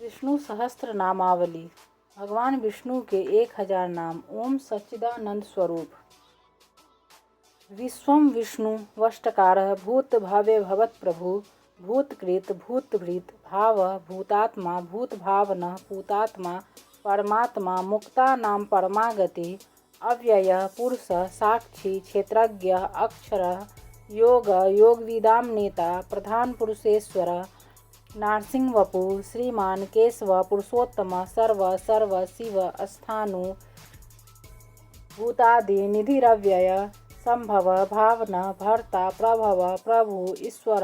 विष्णु सहस्त्र नामावली। भगवान विष्णु के 1000 नाम। ओम सच्चिदानंद स्वरूप। विश्वम विष्णु वष्टकारः भूत भव्य भवत प्रभु भूतकृत भूतभृत भाव भूतात्मा भूत भावनः पूतात्मा परमात्मा मुक्ता नाम परमागति अव्ययः पुरुषः साक्षी क्षेत्रज्ञ अक्षरः योग योगविदाम नेता प्रधान पुरुषेश्वर नारसिंह वपु श्रीमान केशव पुरुषोत्तम सर्व सर्व शिव स्थानु भूतादि निधिरव्यय संभव भावना भर्ता प्रभव प्रभु ईश्वर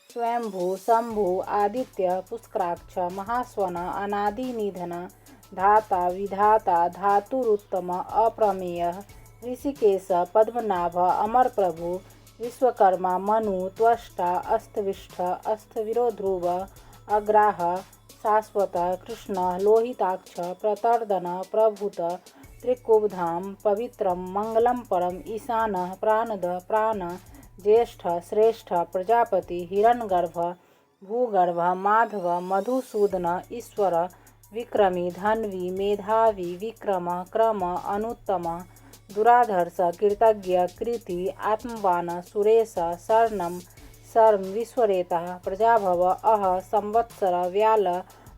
स्वयंभू शंभु आदित्य पुष्कराक्ष महास्वन अनादि निधन धाता विधाता धातुरुत्तम अप्रमेय ऋषिकेश पद्मनाभ अमर प्रभु विश्वकर्मा मनु त्वष्टा अस्तविष्ठ अस्तविरो ध्रुव अग्राह शाश्वत कृष्ण लोहिताक्ष प्रतर्दन प्रभुत त्रिकुबधाम पवित्रम मंगलम परम ईशान प्राणद प्राण ज्येष्ठ श्रेष्ठ प्रजापति हिरण्यगर्भ भूगर्भ माधव मधुसूदन ईश्वर विक्रमी धन्वी मेधावी विक्रम क्रम अनुत्तम दुराधर्ष कृतज्ञ कृति आत्मवान सुरेश शरणम शर्म विश्वरेता प्रजाभव अह संवत्सर व्याल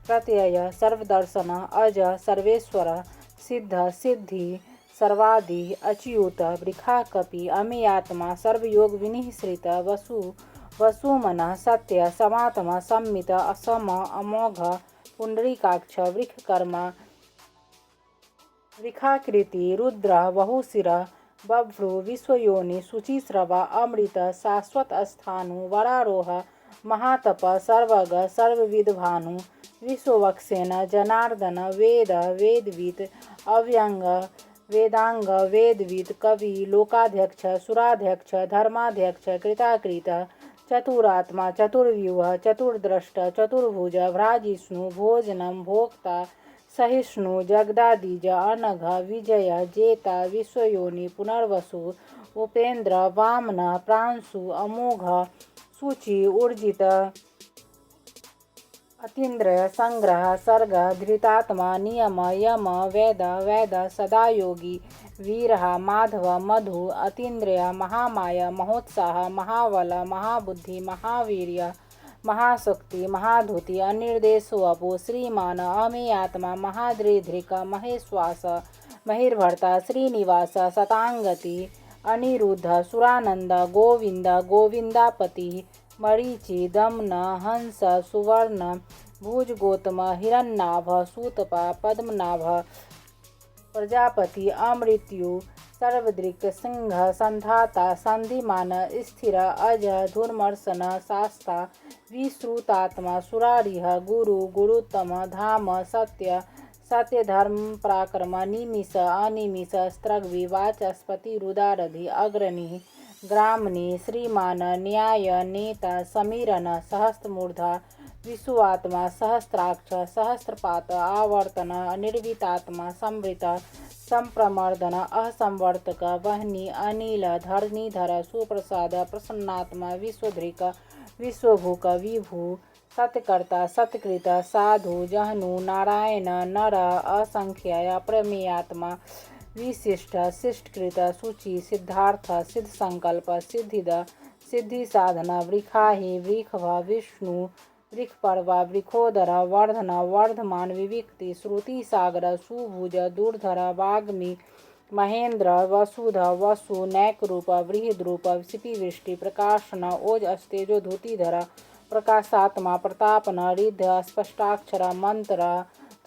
प्रत्यय सर्वदर्शन अज सर्वेश्वर सिद्ध सिद्धि सर्वादि अच्युत वृखा कपि अमेयात्मा सर्वयोग विनिश्रित वसु वसुमन सत्य समात्म सम्मित असम अमोघ पुंडरीकाक्ष वृखकर्मा वृखाकृति रुद्र बहुशिर बभ्रु विश्वयोनि शुचिस्रवा अमृत शाश्वत स्थानु वरारोह महातप सर्वग सर्वविद्भानु विश्ववक्षेन जनार्दन वेद वेदविद अव्यंग वेदांग वेदविद कवि लोकाध्यक्ष सुराध्यक्ष धर्माध्यक्ष कृताकृत चतुरात्मा चतुर्व्यूह चतुर्द्रष्ट चतुर्भुज भ्राजिष्णु भोजनम भोक्ता सहिष्णु जगदादिज अनघ विजय जेता विश्वयोनि पुनर्वसु उपेन्द्र वामन प्रांशु अमोघ सूचि ऊर्जित अतीन्द्रिय संग्रह सर्ग धृतात्मा नियम यम वेद वेद सदा योगी वीरः माधव मधु अतीन्द्रिय महामाया महोत्साह महाबल महाबुद्धि महावीर्य महाशक्ति महाधुति अनिर्देशोऽपो श्रीमान अमेयात्मा महाद्रिधृक महेश्वास महिर्भर्ता श्रीनिवास शतांगति अनिरुद्ध सुरानंद गोविंद गोविंदापति मरीचि दमन हंस सुवर्ण भुज गौतम हिरण्यनाभ सूतपा पद्मनाभ प्रजापति अमृत्यु सर्वदृक् सिंह संधाता संधिमान स्थिर अज धूर्मर्शन शास्ता विश्रुतात्मा सुरारिह गुरु गुरुतम धाम सत्य सत्य धर्म पराक्रम निमिष अनिमिष स्त्रग्वि वाचस्पति रुदारधि अग्रणी ग्रामणी श्रीमान न्याय नेता समीरन सहस्त्रमूर्धा विश्वात्मा सहस्राक्ष सहस्रपात आवर्तन निर्वितात्मा संवृत संप्रमर्दन असंवर्तक वह्नि अनिल धरणीधर सुप्रसाद प्रसन्नात्मा विश्वधृक विश्वभूक विभु सत्यकर्ता सत्यकृत साधु जहनु नारायण नर असंख्य अप्रमेयात्मा विशिष्ट शिष्टकृत शुचि सिद्धार्थ सिद्ध संकल्प सिद्धिद सिद्धि साधन वृखाहि वृखभ विष्णु वृखपर्वा वृखोदर वर्धन वर्धमान विविक्ति श्रुति सागर सुभुज दूरधर वाग्मी महेंद्र वसुध वसु नैकरूप बृहद्रूप शिपिवृष्टि प्रकाशन ओज अस्तेजो धुतिधर प्रकाशात्मा प्रतापन रिद्ध स्पष्टाक्षर मंत्र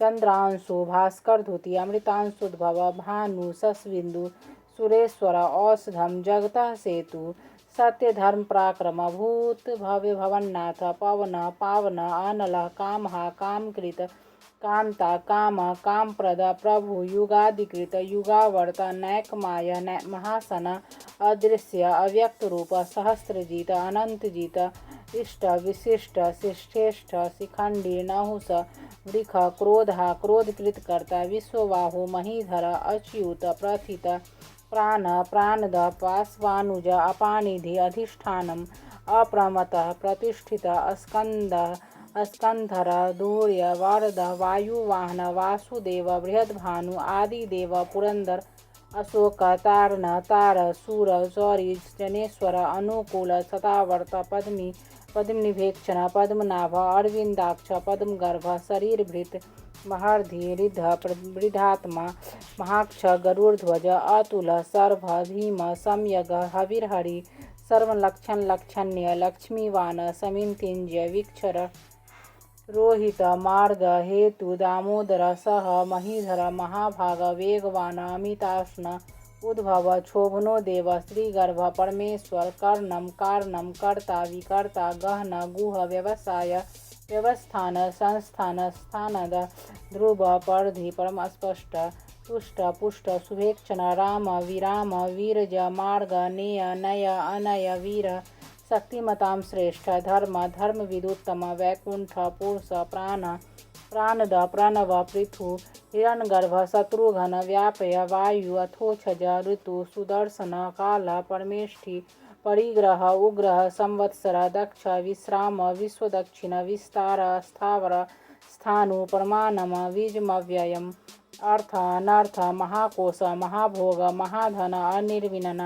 चंद्रांशु भास्कर धुति अमृतांशुद्भव भानु सस्विंदु सुरेश्वर औषधम जगतः सेतु सत्य धर्म पराक्रम भूत भव्य भवन्नाथ पवन पावन अनल काम कामकृत कांता काम कामप्रद प्रभु युगादिकृत युगावर्त नैकमाय महासन अदृश्य अव्यक्त रूप सहस्रजीत अनंतजीत इष्ट विशिष्ट शिष्ठेष्ठ शिखंडी नहुष वृख क्रोधा क्रोधकृत कर्ता विश्वबाहु महीधर अच्युत प्रथित प्राण प्राणद पास्वानुज अपानिधि अधिष्ठानम अप्रमतः प्रतिष्ठित स्कंद स्कंधर धूर्य वारद वायुवाहन वासुदेव बृहद्भानु आदिदेव पुरंदर अशोक तारण तार सूर सौरी जनेश्वर अनुकूल सतावर्त पद्मनिभेक्षण पद्मनाभ अरविंदाक्ष पद्मगर्भ शरीरभृत महर्धि रिद्ध वृद्धात्मा महाक्ष गरुड़ध्वज अतुल सर्भ भीम सम्यग हविर्हरि सर्वलक्षण लक्षण्य लक्ष्मीवान समितिंजय वीक्षर रोहित मार्ग हेतु दामोदर सह महीधर महाभाग वेगवान अमिताश्न उद्भव क्षोभनो देव श्रीगर्भ परमेश्वर कर्णम कारणम कर्ता विकर्ता गहन गुह व्यवसाय व्यवस्थान संस्थान स्थानद ध्रुव परधि परम स्पष्ट तुष्ट पुष्ट शुभेक्षण राम विराम वीरज मार्ग नेय नय अनय वीर शक्तिमतां श्रेष्ठ धर्म धर्मविदुत्तम वैकुंठ पुरुष प्राणद प्रणव पृथु हिरण्यगर्भ शत्रुघ्न व्यापय वायु अथोक्षज ऋतु सुदर्शन काल परमेष्ठि परिग्रह उग्रह संवत्सर दक्ष विश्राम विश्वदक्षिण विस्तार स्थावर स्थाणु परमानम बीजमव्ययम् अर्थ अनर्थ महाकोश महाभोग महाधन अनिर्विनन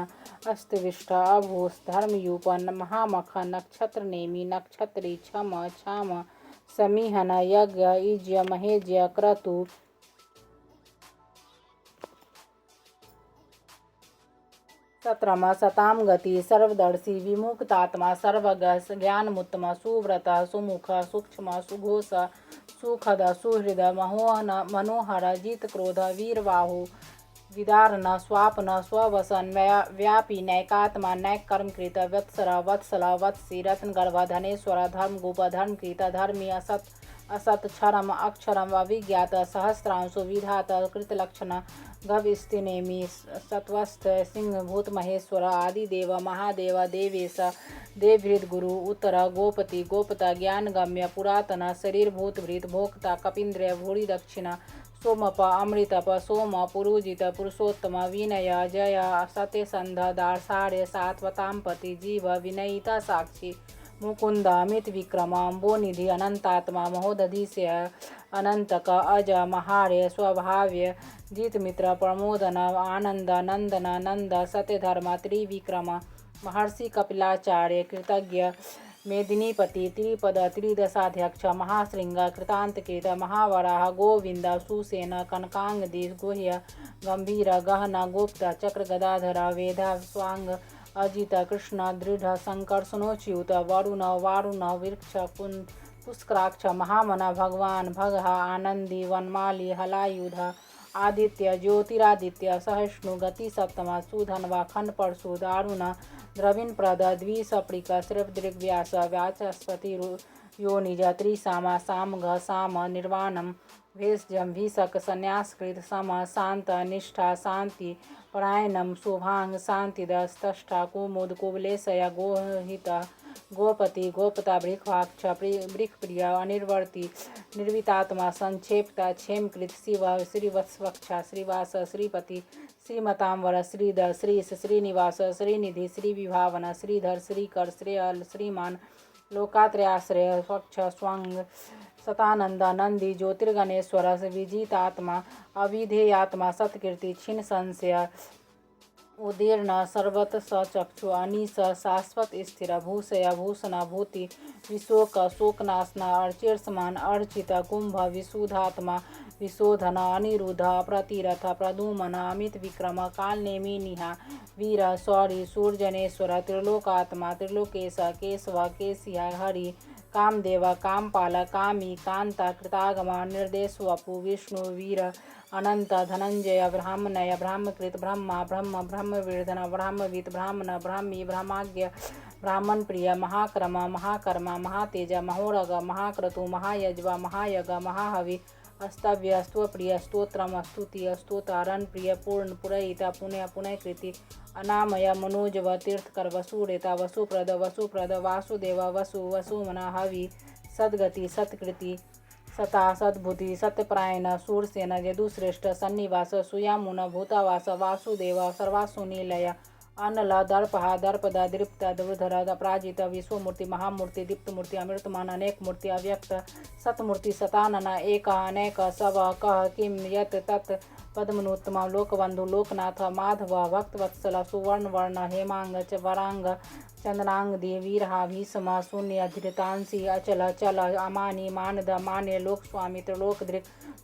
अस्तविष्ट अभूष धर्मयूपन महामख नक्षत्र नेमि नक्षत्री छम छाम समीहन यज्ञ इज्य महेज्य क्रतु सत्रम सताम गति सर्वदर्शी विमुक्तात्मा सर्वज्ञ ज्ञानमुत्तम सुव्रत सुमुख सूक्ष्म सुघोष सुखद सुहृद मनोहर जित क्रोध वीरबाहु विदारण स्वापन स्ववसन व्यापी नैकात्मा नैक कर्मकृत वत्सर वत्सल वत्सी रत्नगर्भ धनेश्वर धर्मगुप धर्मकृत धर्मी असत क्षरम अक्षरम अभिज्ञात सहस्रांशु विधात कृतलक्षण गविस्तिनेमि सत्वस्थ सिंह भूत महेश्वर आदिदेव महादेव देवेश देवहृद गुरु उत्तर गोपति गोपता ज्ञानगम्य पुरातन शरीर भूतभृत भोक्ता कपीन्द्रिय भूरि दक्षिण सोमप अमृतप सोम पुरुजित पुरुषोत्तम विनय जय सत्यसंध दार्षार्य सात्वतांपति जीव विनयिता साक्षी मुकुंद अमित विक्रम अम्बोनिधि अनंतात्मा महोदधिस्य अनंतक अज महार्य स्वभाव्य जित मित्र प्रमोदन आनंद नंदन नंद सत्यधर्म त्रिविक्रम महर्षि कपिलाचार्य कृतज्ञ मेदिनीपति त्रिपद त्रिदशाध्यक्ष महाशृंग कृतांतकृत महावराह गोविंद सुसेन कनकांगदीश गुह्य गंभीर गहन गुप्त चक्र गदाधर वेदा स्वांग अजित कृष्ण दृढ़ संकर्षणोच्युत वरुण वारुण वृक्ष पुष्कराक्ष महामना भगवान भगहा आनंदी वनमाली हलायुध आदित्य ज्योतिरादित्य सहिष्णु गति सप्तम सुधन्वा खंड परशु दारुण द्रविण प्रद द्विसप्रिक श्रीव्यास व्याचस्पति योनिज त्रिसामा सामघ साम निर्वाणम भेषजम भीषक संन्यासकृत सम शांत निष्ठा शांति परायणम शुभांग शांतिदस्तष्टा कुमुद कुबलेशय गोहित गोपति गोपता बृहवाक्ष बृहप्रिय अनिर्वर्ति निर्वितात्मा संक्षेपता क्षेमकृत शिव श्रीवत्सवक्ष श्रीवास श्रीपति श्रीमतांबर श्रीधर श्रीश श्रीनिवास श्रीनिधि श्रीविभावन श्रीधर श्रीकर श्रेयल श्रीमान लोकात्रयाश्रय स्वच्छ स्वंग सतानंद नंदी ज्योतिर्गणेश्वर विजितात्मा अविधेयात्मा सत्कीर्ति क्षीण संशय उदीर्ण सर्वत सचक्षु अनीस शाश्वत स्थिर भूषय भूषण भूति विशोक शोकनाशना अर्चिर्समान अर्चित कुंभ विशुद्धात्मा विशोधन अनिरुद्ध प्रतिरथ प्रदुमन अमित विक्रम कालनेमि निहा वीर शौरी सूर्यजनेश्वर त्रिलोकात्मा त्रिलोकेश केशव केशिया हरि कामदेव कामपाल कामी कांता कृतागमा निर्देशवपु विष्णु वीर अनंत धनंजय ब्राह्मणय ब्राह्मकृत ब्रह्मा ब्रह्म ब्रह्मवीर्धन ब्राह्मवित ब्राह्मण ब्राह्मी ब्रह्माज्ञ ब्राह्मण प्रिय महाक्रम महाकर्मा महातेज महोरग महाक्रतु महायज्वा महायग महाहवि अस्तव्य स्तोप्रिय स्तोत्रम स्तुति स्तोतारण प्रिय पूर्ण पुरयिता पुण्य पुण्यकृति अनामय मनोजव तीर्थकर वसुरेता वसुप्रद वासुदेव वसु वसुमना हवि सद्गति सत्कृति सता सद्भुति सत्यपरायण सूरसेन यदुश्रेष्ठ सन्निवास सुयामुन भूतावास वासुदेव सर्वासुनिलय अनल दर्पहा दर्पद दृप्त दुर्धर अपराजित विश्वमूर्ति महामूर्ति दीप्तमूर्ति अमृतमान अनेक मूर्ति अव्यक्त सतमूर्ति शतानन एक अनेक सब कह किम यत तत् पद्मनोत्तम लोकबंधु लोकनाथ माधव भक्तवत्सल सुवर्ण वर्ण हेमांग वरांग चंद्रांग देवीरहा भीष्म शून्य धृतांसी अचल चल अमानी मानद मान्य लोक स्वामी त्रिलोक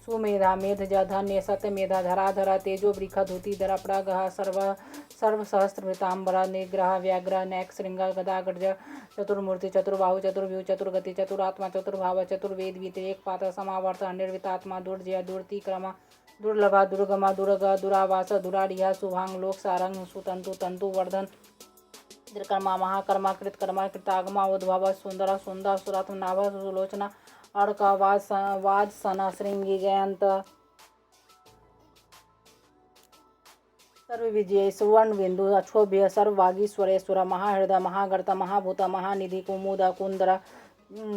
सुमेधा मेधज धन्य सत्यमेधा धराधर तेजो वृख धुतिधर प्रगह सर्व सहस्रवृतांबर निग्रह व्याघ्र नैक श्रृंग गदा गज चतुर्मूर्ति चतुर्बाहु चतुर्व्यूह चतुर्गति चतुरात्मा चतुर्भाव चतुर्वेद व्यतिरेक पात समावर्त निर्वितात्मा दुर्जय दुर्तिक्रमा दुर्लभा दुर्गमा दुर्ग दुरावास दुरारिया शुभांग लोक सारंग सुतंतु तंतु वर्धन त्रिकर्मा महाकर्मा कृतकर्मा कृतागमा उद्भव सुंदर सुंदर सुरत नाभ सुलोचना अर्क वाज सन श्रृंगी जयंत सर्वविजय सुवर्ण बिंदु अक्षोभ्य सर्ववागीश्वरेश्वर महाहृदय महागर्त महाभूत महानिधि कुमुद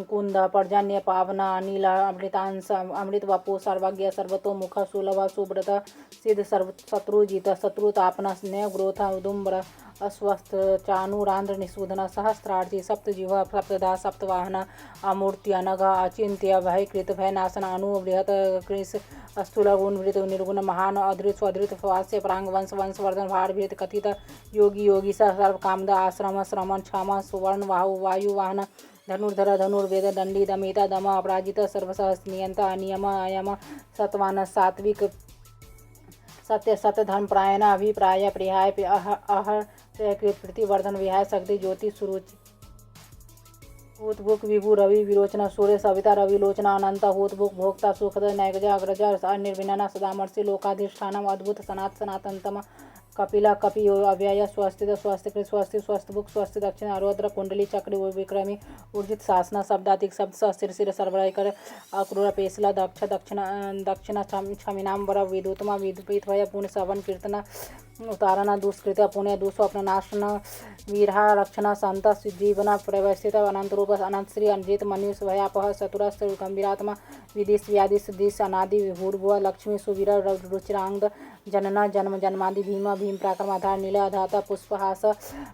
कुंद पर्जन्य पावन अनिल अमृतांश अमृत वपु सर्वज्ञ सर्वतोमुख सुलभ सुब्रत सिद्ध शत्रुजित शत्रुतापन स्नेह ग्रोथ उदुम्बर अस्वस्थ चानुरांध्र निशूदन सहस्रार्ची सप्तजीव सप्तधा सप्तवाहन अमूर्ति अनघ अचिंत्य भयकृत भयनाशन अनुबृहत कृष स्थूल गुणवृत निर्गुण महान अधृत स्वधृत स्वास्य प्रांग वंश वंशवर्धन भारभृत कथित योगी योगी सर्व कामद आश्रम श्रमण क्षम सुवर्ण वाहु वायु वाहन धनुर्धर धनुर्वेद दंडी दमिता दम अपराजित सर्वसहस नियंता अनियम अयम सत्वान सात्विक सत्य सत्य धर्म प्रायण अभिप्राय प्रियाय अह कृत प्रतिवर्धन विहाय शक्ति ज्योति सुरुचि भूत भुक विभु रवि विरोचना सूर्य सविता रवि लोचना अनंत भूत भुक भोक्ता सुखद नैगज अग्रज निर्विनना सदामर्षि लोकाधिष्ठानम अद्भुत सनातनतम कपिला कपि अव्यय स्वस्तित स्वस्तिकृत स्वस्ति स्वस्थभुक स्वस्ति दक्षिण अरोद्र कुंडली चक्र विक्रमी ऊर्जित शासना शब्दातिक शब्द स्थिर सिर सरबराई कर अक्रूर पेसला दक्ष दक्षिण दक्षिण क्षमिनाम्बर विदुतमा विदुपित पुण्य सवन कीर्तन उतारण दुष्कृत पुण्य दुस्वप्न नाशन वीरहा रक्षण संत जीवन प्रवस्थित अनंत रूप अनंत श्री अनजित मनुष्य भयापह चतुरस्थ गंभीरात्मा विदिश व्यादिश दिश अनादि भूर्भुव लक्ष्मी सुवीर रुचिरांग जनना जन्म जन्मादि भीम भीम प्राक्रमाधार नीलाधाता पुष्पहास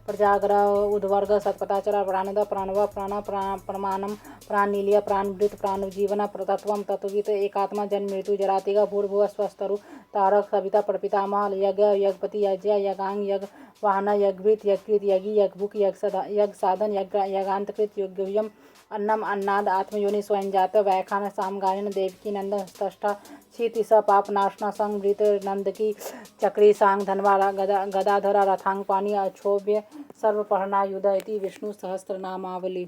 प्रजागर उद्वर्ग सत्पताचर प्राणद प्राणव प्राण प्रमाणम प्राणनीलिय प्राणवृत प्राणजीवन तत्व तत्वित एकात्मा जन्म मृत्यु जरातिग भूर्भुव स्वस्तरु तारक सविता प्रपितामह यज्ञ यज्ञपति यज्ञ यज्ञांग यज्ञ वाहन यज्ञवृत यज्ञकृत यज्ञ यज्ञभुक यज्ञ साधन यज्ञांतकृत योग्यम अन्नम अन्नाद आत्मयोनि स्वयंजात वैखान सामगायन देवकी नंदन ष्ठा क्षिति स पापनाशना संवृत नंदकी चक्री सांग धनवारा गदाधरा रथांग पानी अक्षोभ्य सर्वपहना युध इति विष्णु सहस्रनामावली।